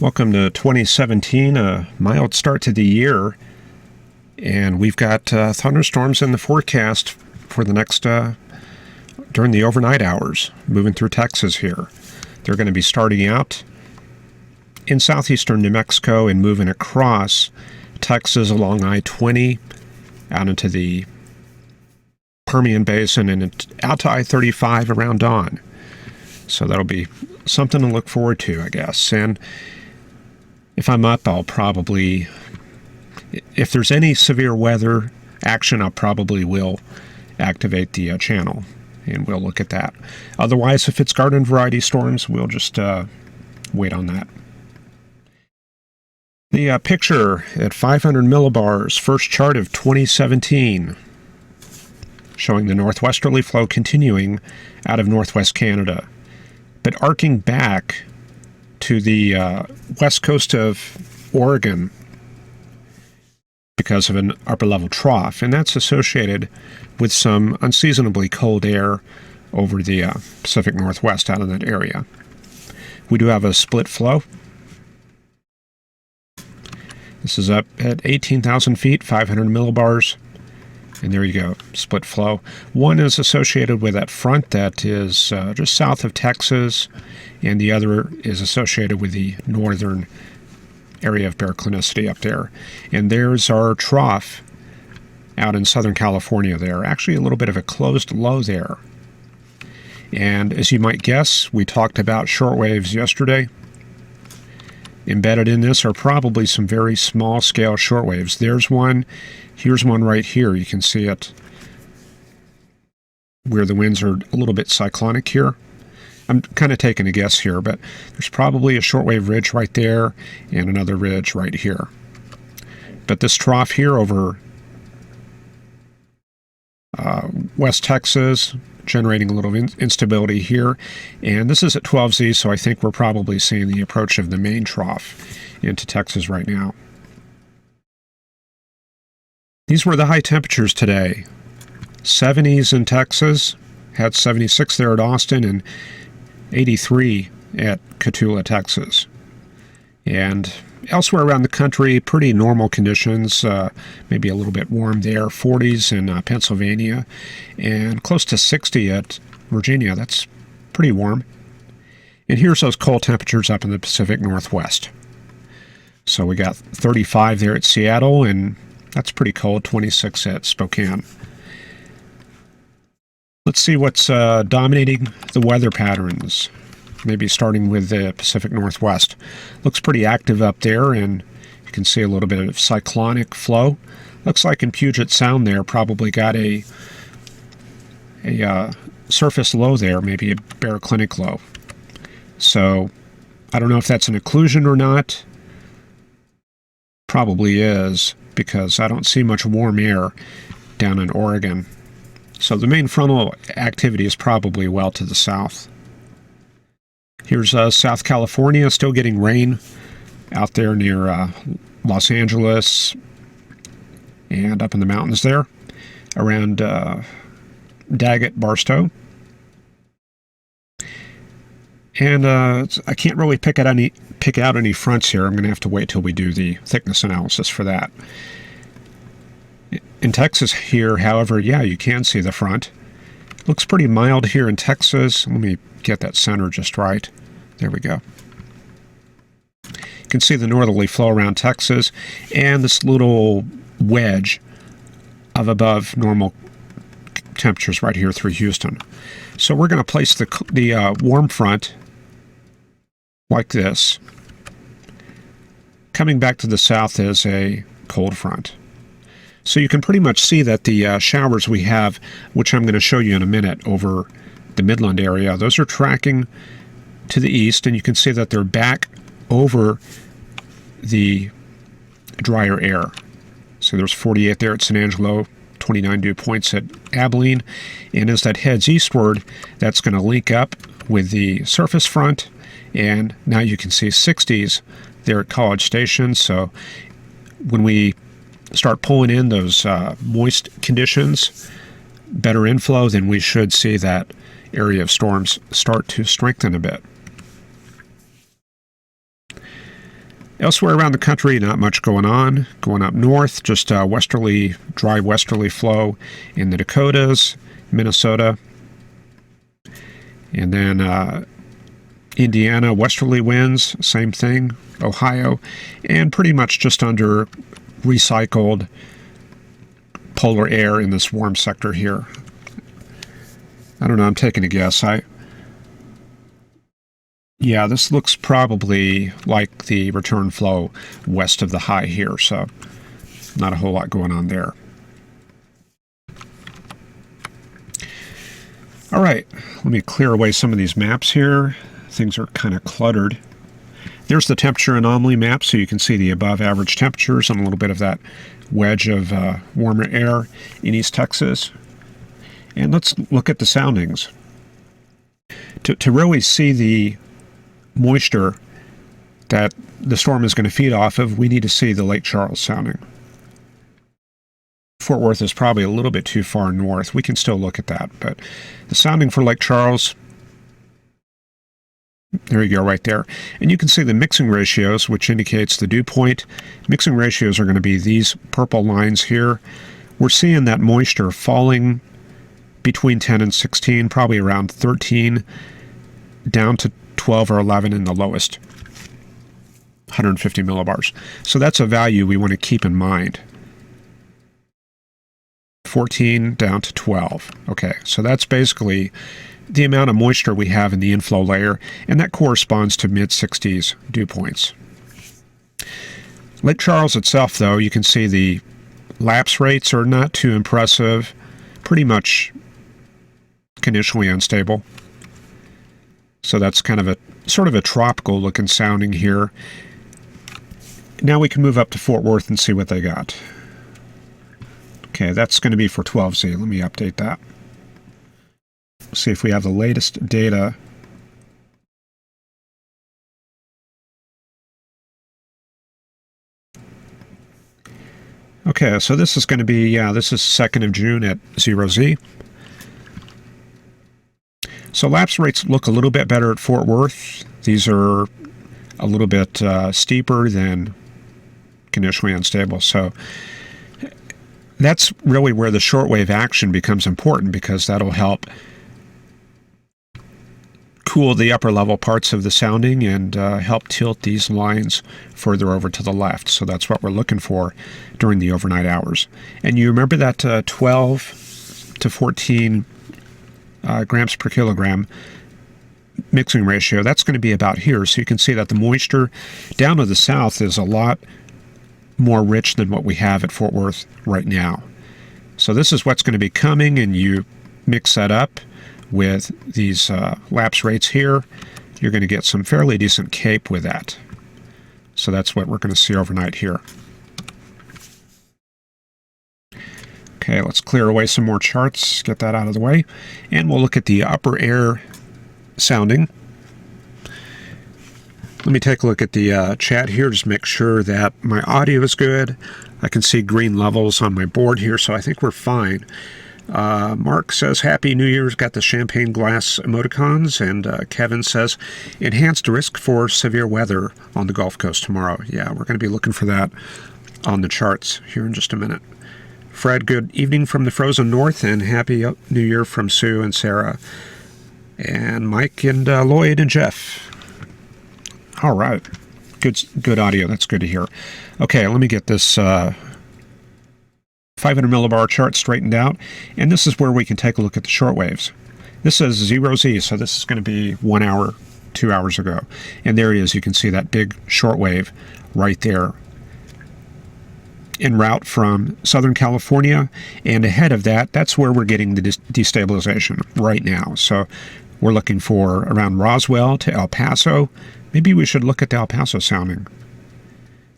Welcome to 2017, a mild start to the year, and we've got thunderstorms in the forecast for the next, during the overnight hours, moving through Texas here. They're going to be starting out in southeastern New Mexico and moving across Texas along I-20 out into the Permian Basin and out to I-35 around dawn. So that'll be something to look forward to, I guess. And if I'm up, I'll probably, if there's any severe weather action, I probably will activate the channel, and we'll look at that. Otherwise, if it's garden variety storms, we'll just wait on that. The picture at 500 millibars, first chart of 2017, showing the northwesterly flow continuing out of northwest Canada, but arcing back to the west coast of Oregon because of an upper level trough, and that's associated with some unseasonably cold air over the Pacific Northwest out in that area. We do have a split flow. This is up at 18,000 feet, 500 millibars, and there you go, split flow. One is associated with that front that is just south of Texas, and the other is associated with the northern area of baroclinicity up there. And there's our trough out in Southern California there. Actually a little bit of a closed low there. And as you might guess, we talked about shortwaves yesterday. Embedded in this are probably some very small scale shortwaves. There's one. Here's one right here. You can see it where the winds are a little bit cyclonic here. I'm kind of taking a guess here, but there's probably a shortwave ridge right there and another ridge right here. But this trough here over West Texas, generating a little instability here. And this is at 12Z, so I think we're probably seeing the approach of the main trough into Texas right now. These were the high temperatures today. 70s in Texas, had 76 there at Austin, and 83 at Cotulla, Texas. And elsewhere around the country, pretty normal conditions, maybe a little bit warm there, 40s in Pennsylvania, and close to 60 at Virginia. That's pretty warm. And here's those cold temperatures up in the Pacific Northwest. So we got 35 there at Seattle, and that's pretty cold, 26 at Spokane. Let's see what's dominating the weather patterns. Maybe starting with the Pacific Northwest. Looks pretty active up there, and you can see a little bit of cyclonic flow. Looks like in Puget Sound there, probably got a surface low there, maybe a baroclinic low. So I don't know if that's an occlusion or not. Probably is, because I don't see much warm air down in Oregon. So the main frontal activity is probably well to the south. Here's South California, still getting rain out there near Los Angeles and up in the mountains there around Daggett, Barstow. And I can't really pick out any fronts here. I'm going to have to wait till we do the thickness analysis for that. In Texas here, however, yeah, you can see the front. Looks pretty mild here in Texas. Let me get that center just right. There we go. You can see the northerly flow around Texas and this little wedge of above normal temperatures right here through Houston. So we're going to place the warm front like this. Coming back to the south is a cold front. So you can pretty much see that the showers we have, which I'm going to show you in a minute over the Midland area, those are tracking to the east, and you can see that they're back over the drier air. So there's 48 there at San Angelo, 29 dew points at Abilene, and as that heads eastward, that's going to link up with the surface front, and now you can see 60s there at College Station. So when we start pulling in those moist conditions, better inflow, then we should see that area of storms start to strengthen a bit. Elsewhere around the country, not much going on. Going up north, just dry westerly flow in the Dakotas, Minnesota, and then Indiana, westerly winds, same thing, Ohio, and pretty much just under recycled polar air in this warm sector here. I don't know, I'm taking a guess. Yeah, this looks probably like the return flow west of the high here, so not a whole lot going on there. All right, let me clear away some of these maps here. Things are kind of cluttered. There's the temperature anomaly map, so you can see the above average temperatures and a little bit of that wedge of warmer air in East Texas. And let's look at the soundings. To really see the moisture that the storm is going to feed off of, we need to see the Lake Charles sounding. Fort Worth is probably a little bit too far north. We can still look at that, but the sounding for Lake Charles, there you go, right there. And you can see the mixing ratios, which indicates the dew point. Mixing ratios are going to be these purple lines here. We're seeing that moisture falling between 10 and 16, probably around 13, down to 12 or 11 in the lowest, 150 millibars. So that's a value we want to keep in mind. 14 down to 12. Okay, so that's basically the amount of moisture we have in the inflow layer, and that corresponds to mid-60s dew points. Lake Charles itself, though, you can see the lapse rates are not too impressive, pretty much conditionally unstable. So that's kind of a sort of a tropical looking sounding here. Now we can move up to Fort Worth and see what they got. Okay, that's going to be for 12Z. Let me update that. See if we have the latest data. Okay, so this is going to be, this is 2nd of June at 0Z. So lapse rates look a little bit better at Fort Worth. These are a little bit steeper than conditionally unstable. So that's really where the shortwave action becomes important, because that'll help cool the upper level parts of the sounding and help tilt these lines further over to the left. So that's what we're looking for during the overnight hours. And you remember that 12 to 14 grams per kilogram mixing ratio, that's going to be about here. So you can see that the moisture down to the south is a lot more rich than what we have at Fort Worth right now. So this is what's going to be coming, and you mix that up with these lapse rates here, you're going to get some fairly decent cape with that. So that's what we're going to see overnight here. Okay, let's clear away some more charts, get that out of the way, and we'll look at the upper air sounding. Let me take a look at the chat here, just make sure that my audio is good. I can see green levels on my board here, so I think we're fine. Mark says, Happy New Year's, got the champagne glass emoticons, and Kevin says, enhanced risk for severe weather on the Gulf Coast tomorrow. Yeah, we're going to be looking for that on the charts here in just a minute. Fred, good evening from the frozen north, and Happy New Year from Sue and Sarah. And Mike and Lloyd and Jeff. All right. Good audio. That's good to hear. Okay, let me get this 500 millibar chart straightened out. And this is where we can take a look at the short waves. This says 0Z, so this is going to be 1 hour, 2 hours ago. And there it is. You can see that big short wave right there, en route from Southern California, and ahead of that, that's where we're getting the destabilization right now. So we're looking for around Roswell to El Paso. Maybe we should look at the El Paso sounding.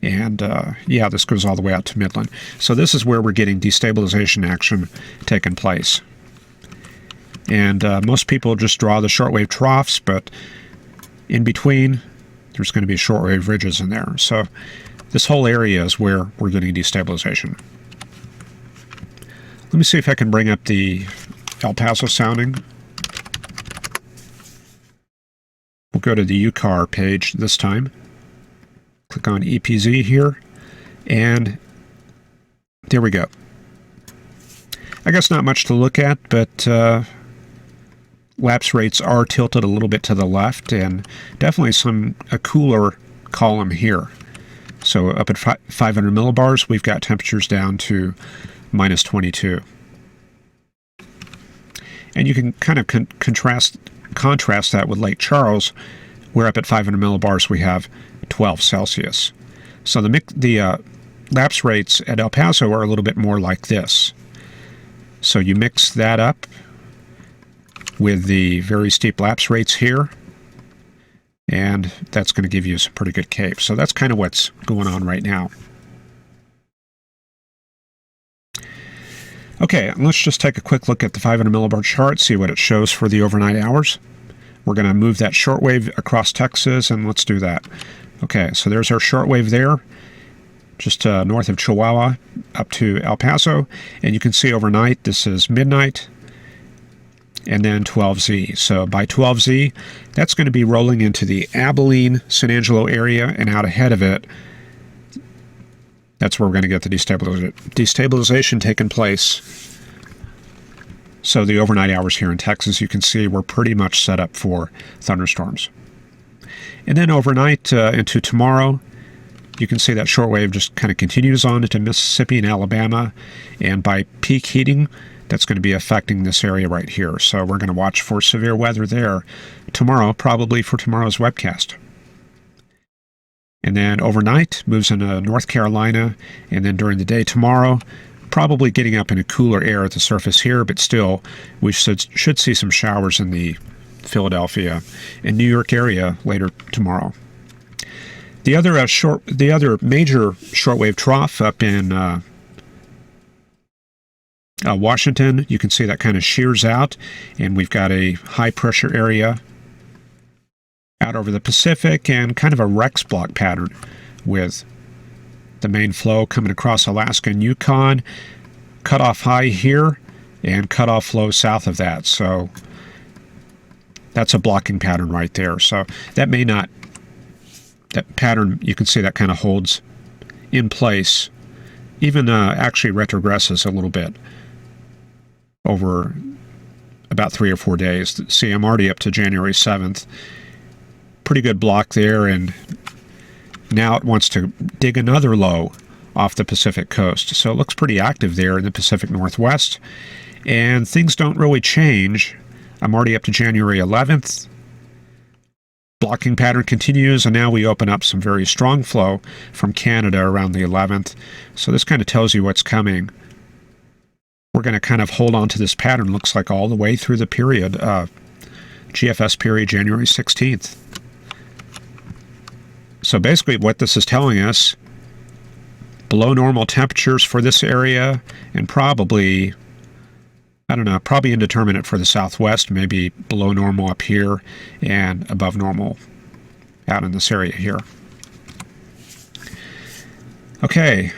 And yeah, this goes all the way out to Midland. So this is where we're getting destabilization action taking place. And most people just draw the shortwave troughs, but in between, there's going to be shortwave ridges in there. So this whole area is where we're getting destabilization. Let me see if I can bring up the El Paso sounding. We'll go to the UCAR page this time. click on EPZ here, and there we go. I guess not much to look at, but lapse rates are tilted a little bit to the left, and definitely a cooler column here. So up at 500 millibars, we've got temperatures down to minus 22. And you can kind of contrast that with Lake Charles, where up at 500 millibars we have 12 Celsius. So the lapse rates at El Paso are a little bit more like this. So you mix that up with the very steep lapse rates here, and that's going to give you some pretty good CAPE. So that's kind of what's going on right now. Okay, let's just take a quick look at the 500 millibar chart, see what it shows for the overnight hours. We're going to move that shortwave across Texas, and let's do that. Okay, so there's our shortwave there, just north of Chihuahua up to El Paso, and you can see overnight this is midnight and then 12Z. So by 12Z, that's going to be rolling into the Abilene, San Angelo area, and out ahead of it, that's where we're going to get the destabilization taking place. So the overnight hours here in Texas, you can see we're pretty much set up for thunderstorms. And then overnight into tomorrow, you can see that shortwave just kind of continues on into Mississippi and Alabama, and by peak heating, that's going to be affecting this area right here. So we're going to watch for severe weather there tomorrow, probably for tomorrow's webcast. And then overnight, moves into North Carolina, and then during the day tomorrow, probably getting up into cooler air at the surface here, but still, we should see some showers in the Philadelphia and New York area later tomorrow. The other major shortwave trough up in Washington, you can see that kind of shears out, and we've got a high pressure area out over the Pacific and kind of a Rex block pattern with the main flow coming across Alaska and Yukon, cutoff high here and cutoff low south of that. So that's a blocking pattern right there. So that pattern, you can see that kind of holds in place, even actually retrogresses a little bit over about 3 or 4 days. See, I'm already up to January 7th. Pretty good block there, and now it wants to dig another low off the Pacific coast. So it looks pretty active there in the Pacific Northwest, and things don't really change. I'm already up to January 11th. Blocking pattern continues, and now we open up some very strong flow from Canada around the 11th. So this kind of tells you what's coming. We're going to kind of hold on to this pattern, looks like all the way through the period, GFS period, January 16th. So basically what this is telling us, below normal temperatures for this area, and probably, I don't know, probably indeterminate for the southwest, maybe below normal up here and above normal out in this area here. Okay,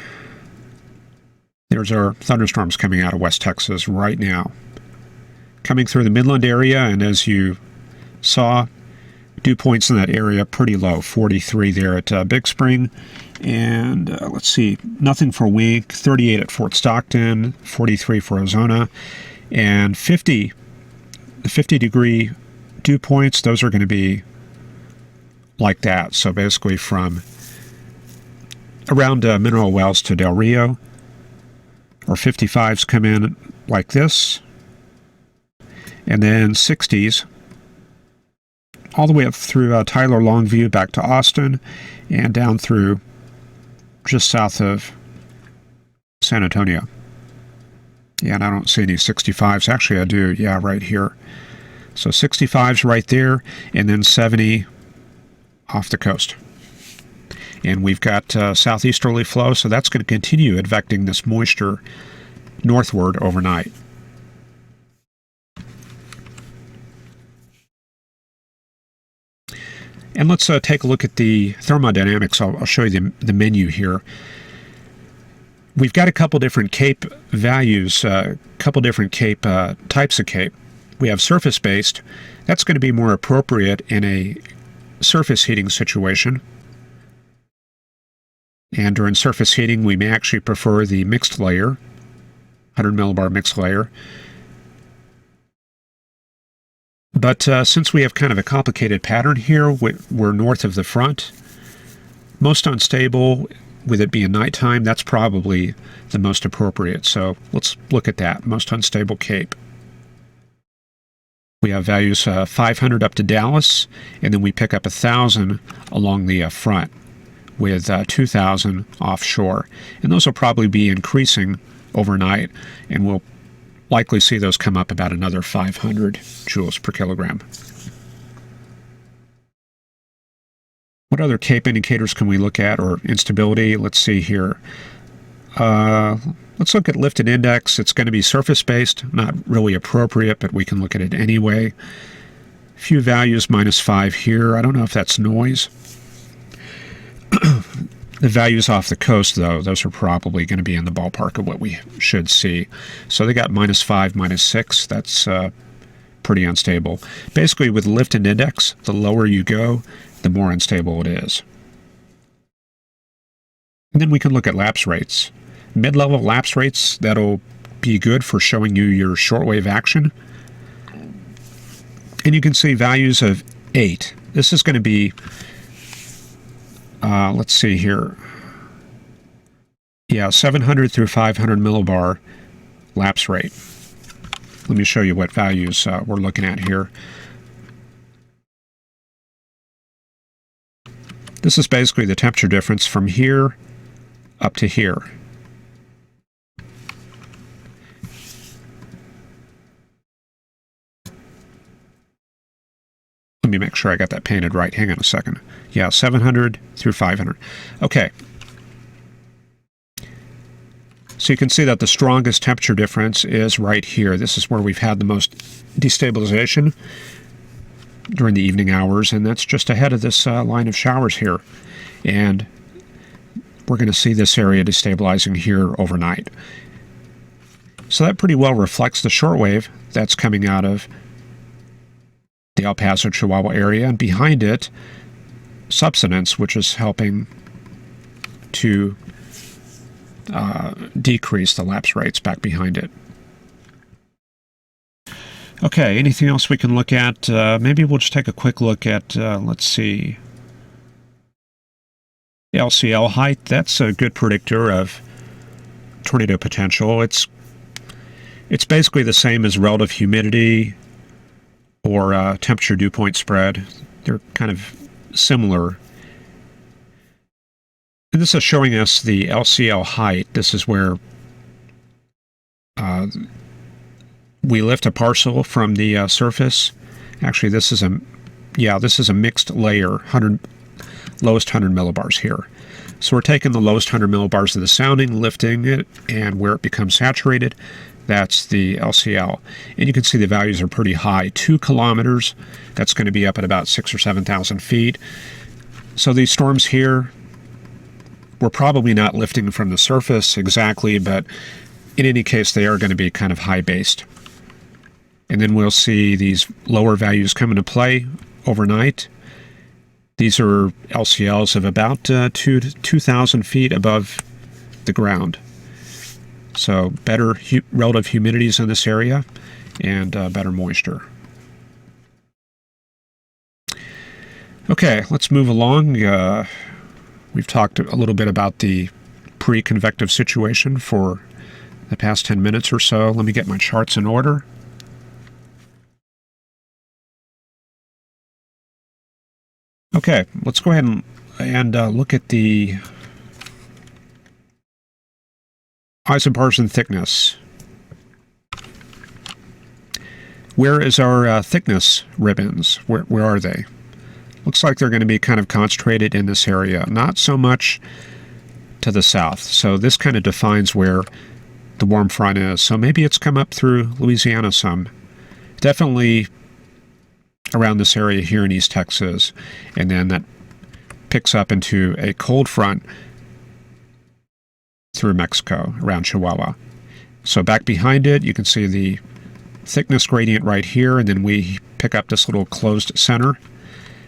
there's our thunderstorms coming out of West Texas right now. Coming through the Midland area, and as you saw, dew points in that area pretty low, 43 there at Big Spring, and let's see, nothing for Wink, 38 at Fort Stockton, 43 for Ozona, and 50 degree dew points, those are going to be like that. So basically from around Mineral Wells to Del Rio, or 55s come in like this, and then 60s all the way up through Tyler Longview back to Austin, and down through just south of San Antonio. Yeah, and I don't see any 65s. Actually, I do. Yeah, right here. So 65s right there, and then 70 off the coast. And we've got southeasterly flow, so that's going to continue advecting this moisture northward overnight. And let's take a look at the thermodynamics. I'll show you the menu here. We've got a couple different CAPE values, a couple different CAPE types of CAPE. We have surface-based. That's going to be more appropriate in a surface heating situation. And during surface heating, we may actually prefer the mixed layer, 100 millibar mixed layer. But since we have kind of a complicated pattern here, we're north of the front. Most unstable, with it being nighttime, that's probably the most appropriate. So let's look at that, most unstable Cape. We have values 500 up to Dallas, and then we pick up 1,000 along the front, with 2,000 offshore. And those will probably be increasing overnight, and we'll likely see those come up about another 500 joules per kilogram. What other Cape indicators can we look at, or instability? Let's see here. Let's look at lifted index. It's going to be surface-based, not really appropriate, but we can look at it anyway. A few values, -5 here. I don't know if that's noise. The values off the coast, though, those are probably going to be in the ballpark of what we should see. So they got -5, -6. That's pretty unstable. Basically, with lifted index, the lower you go, the more unstable it is. And then we can look at lapse rates. Mid-level lapse rates, that'll be good for showing you your shortwave action. And you can see values of 8. This is going to be, let's see here. Yeah, 700 through 500 millibar lapse rate. Let me show you what values we're looking at here. This is basically the temperature difference from here up to here. Let me make sure I got that painted right. Hang on a second. Yeah, 700 through 500. Okay. So you can see that the strongest temperature difference is right here. This is where we've had the most destabilization during the evening hours, and that's just ahead of this line of showers here. And we're going to see this area destabilizing here overnight. So that pretty well reflects the shortwave that's coming out of the El Paso, Chihuahua area, and behind it, subsidence, which is helping to decrease the lapse rates back behind it. Okay, anything else we can look at? Maybe we'll just take a quick look at, let's see, LCL height. That's a good predictor of tornado potential. It's basically the same as relative humidity or temperature dew point spread. They're kind of similar. And this is showing us the LCL height. This is where we lift a parcel from the surface. Actually, this is a mixed layer, lowest 100 millibars here. So we're taking the lowest 100 millibars of the sounding, lifting it, and where it becomes saturated, that's the LCL. And you can see the values are pretty high. 2 kilometers, that's going to be up at about 6,000 or 7,000 feet. So these storms here, we're probably not lifting from the surface exactly, but in any case, they are going to be kind of high-based. And then we'll see these lower values come into play overnight. These are LCLs of about 2,000 feet above the ground. So better relative humidities in this area and better moisture. Okay, let's move along. We've talked a little bit about the pre-convective situation for the past 10 minutes or so. Let me get my charts in order. Okay, let's go ahead and look at the isoparson thickness. Where is our thickness ribbons? Where are they? Looks like they're going to be kind of concentrated in this area, not so much to the south. So this kind of defines where the warm front is. So maybe it's come up through Louisiana some. Definitely around this area here in East Texas, and then that picks up into a cold front through Mexico, around Chihuahua. So back behind it, you can see the thickness gradient right here, and then we pick up this little closed center.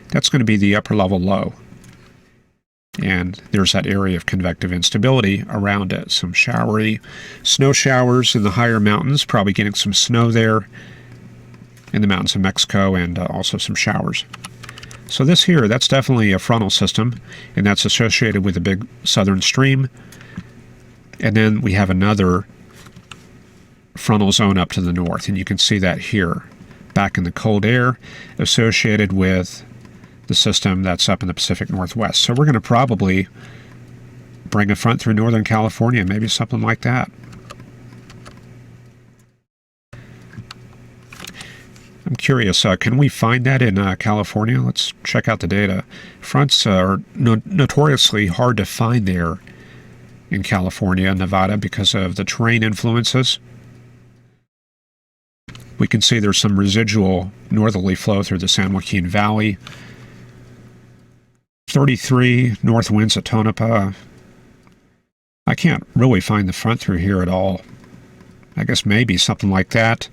That's going to be the upper level low. And there's that area of convective instability around it. Some showery snow showers in the higher mountains, probably getting some snow there in the mountains of Mexico, and also some showers. So this here, that's definitely a frontal system, and that's associated with a big southern stream. And then we have another frontal zone up to the north, and you can see that here, back in the cold air, associated with the system that's up in the Pacific Northwest. So we're going to probably bring a front through Northern California, maybe something like that. I'm curious, can we find that in California? Let's check out the data. Fronts are notoriously hard to find there in California and Nevada because of the terrain influences. We can see there's some residual northerly flow through the San Joaquin Valley. 33 north winds at Tonopah. I can't really find the front through here at all. I guess maybe something like that.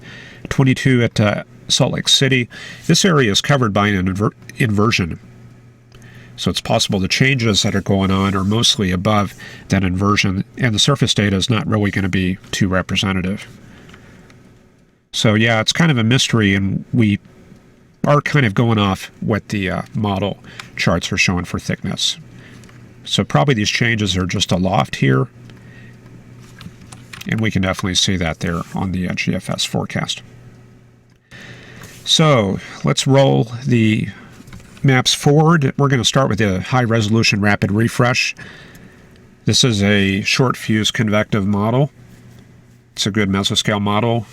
22 at Salt Lake City. This area is covered by an inversion. So it's possible the changes that are going on are mostly above that inversion, and the surface data is not really going to be too representative. So yeah, it's kind of a mystery, and we are kind of going off what the model charts are showing for thickness. So probably these changes are just aloft here, and we can definitely see that there on the GFS forecast. So let's roll the maps forward. We're going to start with the high resolution rapid refresh. This is a short fuse convective model. It's a good mesoscale model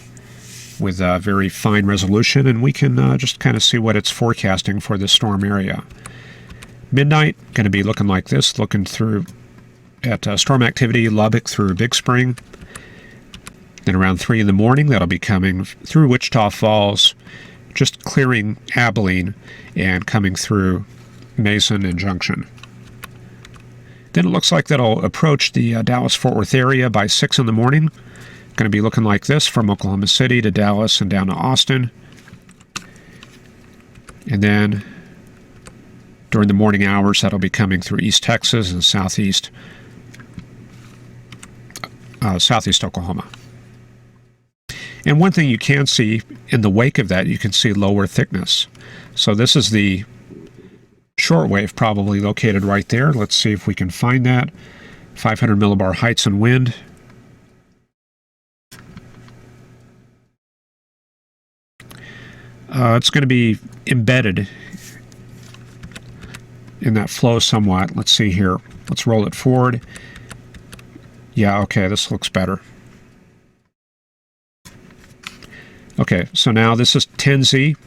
with a very fine resolution, and we can just kind of see what it's forecasting for the storm area. Midnight going to be looking like this, looking through at storm activity Lubbock through Big Spring. Then around 3 in the morning, that'll be coming through Wichita Falls, just clearing Abilene and coming through Mason and Junction. Then it looks like that'll approach the Dallas-Fort Worth area by 6 in the morning. Going to be looking like this from Oklahoma City to Dallas and down to Austin. And then during the morning hours, that'll be coming through East Texas and southeast Oklahoma. And one thing you can see in the wake of that, you can see lower thickness. So this is the shortwave probably located right there. Let's see if we can find that. 500 millibar heights and wind. It's going to be embedded in that flow somewhat. Let's see here. Let's roll it forward. Yeah, okay, this looks better. Okay, so now this is 10Z,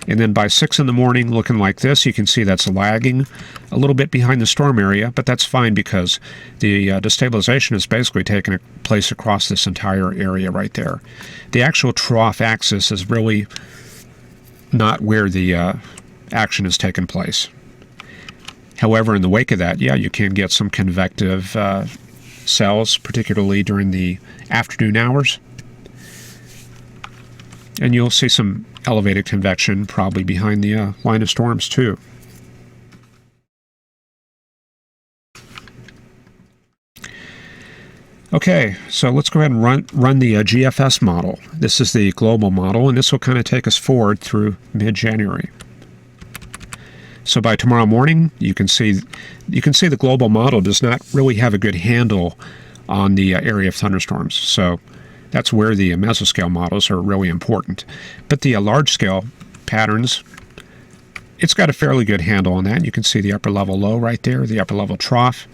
and then by 6 in the morning, looking like this, you can see that's lagging a little bit behind the storm area, but that's fine because the destabilization is basically taking place across this entire area right there. The actual trough axis is really not where the action is taking place. However, in the wake of that, yeah, you can get some convective cells, particularly during the afternoon hours. And you'll see some elevated convection probably behind the line of storms too. Okay, so let's go ahead and run the GFS model. This is the global model, and this will kind of take us forward through mid-January. So by tomorrow morning, you can see the global model does not really have a good handle on the area of thunderstorms. So that's where the mesoscale models are really important. But the large-scale patterns, it's got a fairly good handle on that. You can see the upper level low right there, the upper level trough.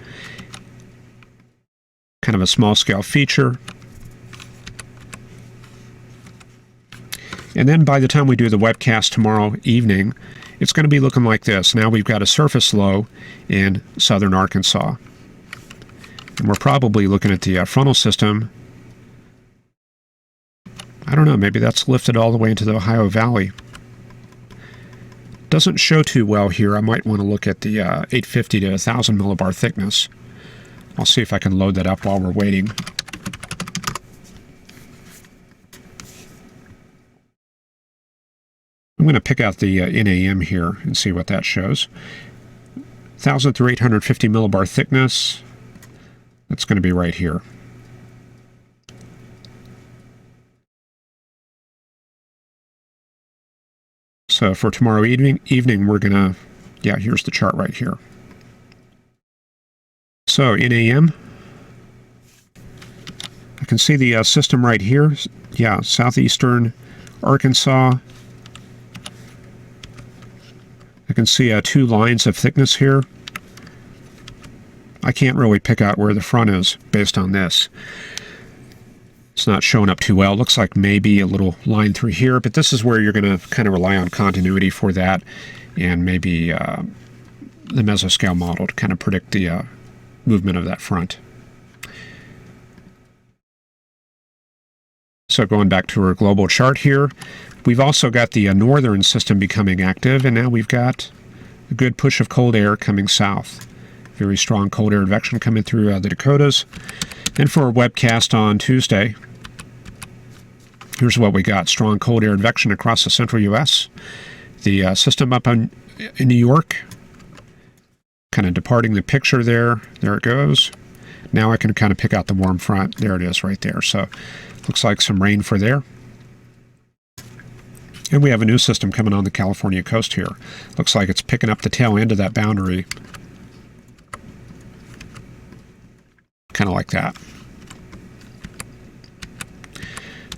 Kind of a small-scale feature. And then by the time we do the webcast tomorrow evening, it's going to be looking like this. Now we've got a surface low in southern Arkansas. And we're probably looking at the frontal system. I don't know, maybe that's lifted all the way into the Ohio Valley. Doesn't show too well here. I might want to look at the 850 to 1,000 millibar thickness. I'll see if I can load that up while we're waiting. I'm going to pick out the NAM here and see what that shows. 1,000 through 850 millibar thickness. That's going to be right here. So for tomorrow evening, we're going to, yeah, here's the chart right here. So in AM, I can see the system right here. Yeah, southeastern Arkansas. I can see 2 lines of thickness here. I can't really pick out where the front is based on this. It's not showing up too well. It looks like maybe a little line through here, but this is where you're going to kind of rely on continuity for that, and maybe the mesoscale model to kind of predict the movement of that front. So going back to our global chart here, we've also got the northern system becoming active, and now we've got a good push of cold air coming south. Very strong cold air advection coming through the Dakotas. And for our webcast on Tuesday, here's what we got. Strong cold air advection across the central U.S. The system up in New York, kind of departing the picture there. There it goes. Now I can kind of pick out the warm front. There it is right there. So looks like some rain for there. And we have a new system coming on the California coast here. Looks like it's picking up the tail end of that boundary. Kind of like that.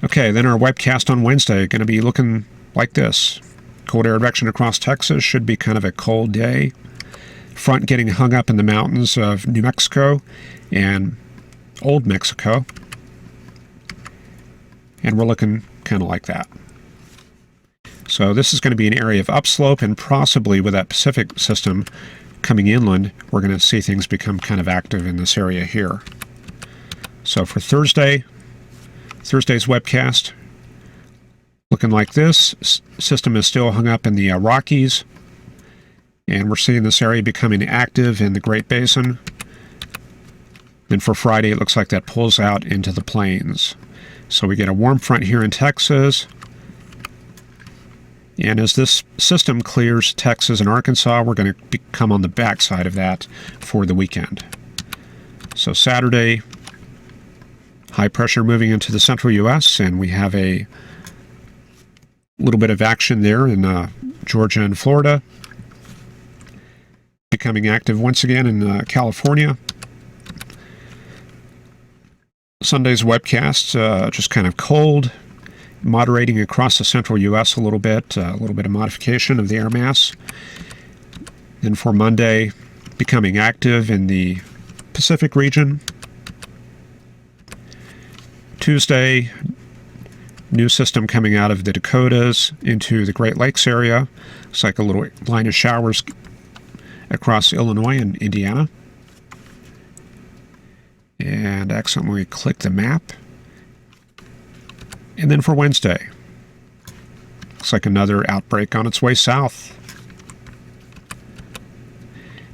Okay, then our webcast on Wednesday going to be looking like this. Cold air advection across Texas. Should be kind of a cold day. Front getting hung up in the mountains of New Mexico and Old Mexico. And we're looking kind of like that. So this is going to be an area of upslope, and possibly with that Pacific system coming inland, we're going to see things become kind of active in this area here. So for Thursday's webcast, looking like this. System is still hung up in the Rockies, and we're seeing this area becoming active in the Great Basin. Then for Friday, it looks like that pulls out into the plains. So we get a warm front here in Texas. And as this system clears Texas and Arkansas, we're going to come on the backside of that for the weekend. So Saturday, high pressure moving into the central U.S., and we have a little bit of action there in Georgia and Florida. Becoming active once again in California. Sunday's webcast, just kind of cold, moderating across the central U.S. a little bit of modification of the air mass. Then for Monday, becoming active in the Pacific region. Tuesday, new system coming out of the Dakotas into the Great Lakes area. Looks like a little line of showers across Illinois and Indiana. And accidentally click the map. And then for Wednesday, looks like another outbreak on its way south.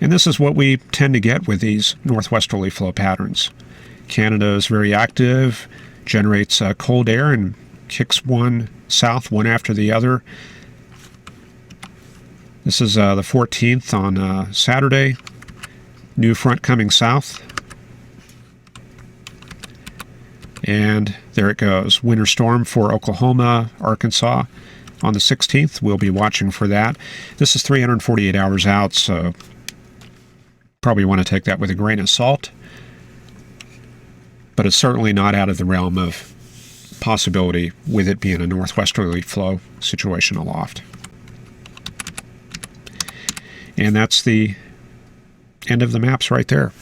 And this is what we tend to get with these northwesterly flow patterns. Canada is very active, generates cold air and kicks one south, one after the other. This is the 14th on Saturday. New front coming south. And there it goes. Winter storm for Oklahoma, Arkansas on the 16th. We'll be watching for that. This is 348 hours out, so probably want to take that with a grain of salt. But it's certainly not out of the realm of possibility with it being a northwesterly flow situation aloft. And that's the end of the maps right there.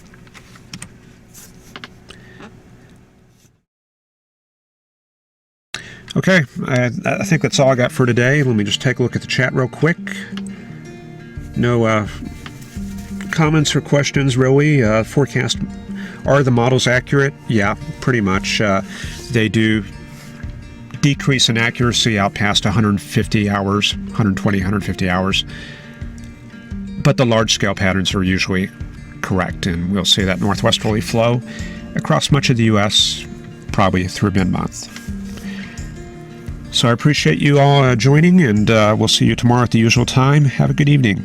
Okay, I think that's all I got for today. Let me just take a look at the chat real quick. No comments or questions, really. Forecast, are the models accurate? Yeah, pretty much. They do decrease in accuracy out past 150 hours, 120, 150 hours. But the large-scale patterns are usually correct, and we'll see that northwesterly flow across much of the U.S. probably through mid-month. So I appreciate you all joining, and we'll see you tomorrow at the usual time. Have a good evening.